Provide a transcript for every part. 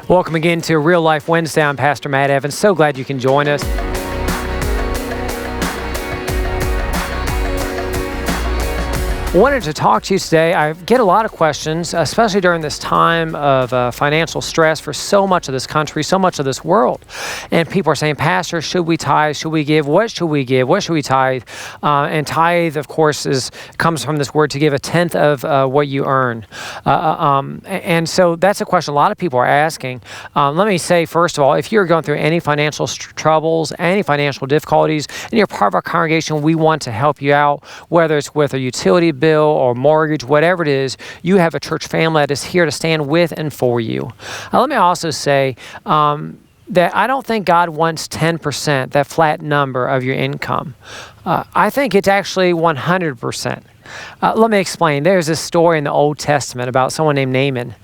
Welcome again to Real Life Wednesday. I'm Pastor Matt Evans. So glad you can join us. Wanted to talk to you today. I get a lot of questions, especially during this time of financial stress for so much of this country, so much of this world. And people are saying, Pastor, should we tithe? Should we give? What should we give? What should we tithe? And tithe, of course, comes from this word to give a tenth of what you earn. And so that's a question a lot of people are asking. Let me say, first of all, if you're going through any financial troubles, any financial difficulties, and you're part of our congregation, we want to help you out, whether it's with a utility bill or mortgage, whatever it is. You have a church family that is here to stand with and for you. Let me also say that I don't think God wants 10%, that flat number of your income. I think it's actually 100%. Let me explain. There's this story in the Old Testament about someone named Naaman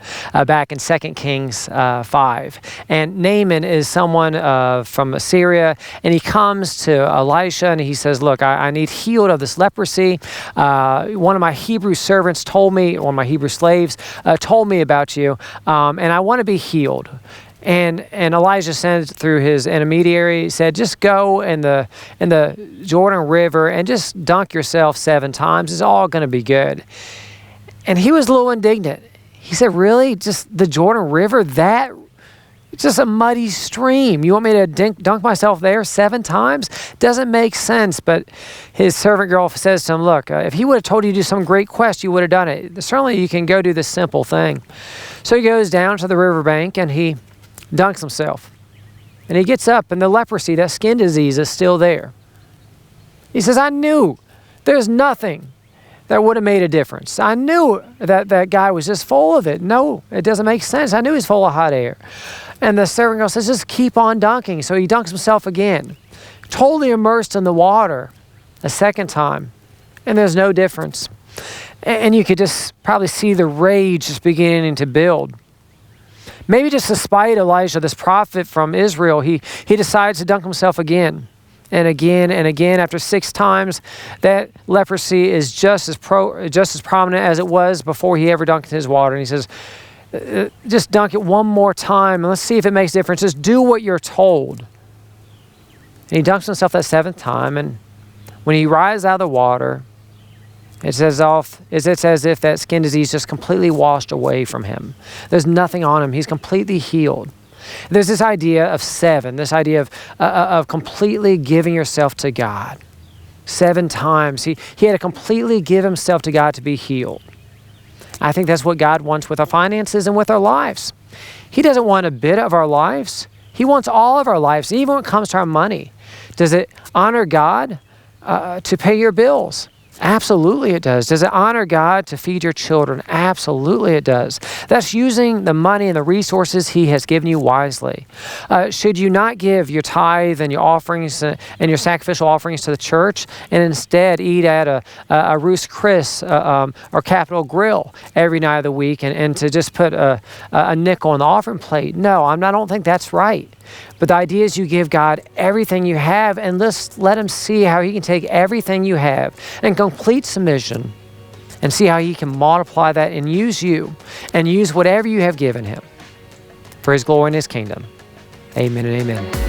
back in 2 Kings 5. And Naaman is someone from Syria, and he comes to Elisha and he says, look, I need healed of this leprosy. One of my Hebrew servants told me, one of my Hebrew slaves told me about you, and I want to be healed. And Elijah sent through his intermediary, said, just go in the Jordan River and just dunk yourself 7 times. It's all going to be good. And he was a little indignant. He said, really? Just the Jordan River? It's just a muddy stream. You want me to dunk myself there 7 times? Doesn't make sense. But his servant girl says to him, look, if he would have told you to do some great quest, you would have done it. Certainly you can go do this simple thing. So he goes down to the riverbank and he dunks himself. And he gets up and the leprosy, that skin disease, is still there. He says, I knew there's nothing that would have made a difference. I knew that guy was just full of it. No, it doesn't make sense. I knew he's full of hot air. And the servant girl says, just keep on dunking. So he dunks himself again, totally immersed in the water a second time. And there's no difference. And you could just probably see the rage just beginning to build. Maybe just to spite Elijah, this prophet from Israel, he decides to dunk himself again and again and again. After 6 times, that leprosy is just as prominent as it was before he ever dunked his water. And he says, just dunk it one more time and let's see if it makes a difference. Just do what you're told. And he dunks himself that 7th time, and when he rises out of the water, it's as if that skin disease just completely washed away from him. There's nothing on him. He's completely healed. There's this idea of 7, this idea of completely giving yourself to God. 7 times. He had to completely give himself to God to be healed. I think that's what God wants with our finances and with our lives. He doesn't want a bit of our lives. He wants all of our lives, even when it comes to our money. Does it honor God to pay your bills? Absolutely it does. Does it honor God to feed your children? Absolutely it does. That's using the money and the resources He has given you wisely. Should you not give your tithe and your offerings and your sacrificial offerings to the church and instead eat at a Ruth's Chris or Capitol Grill every night of the week and to just put a nickel on the offering plate? No, I don't think that's right. But the idea is you give God everything you have and let Him see how He can take everything you have in complete submission and see how He can multiply that and use you and use whatever you have given Him for His glory and His kingdom. Amen and amen.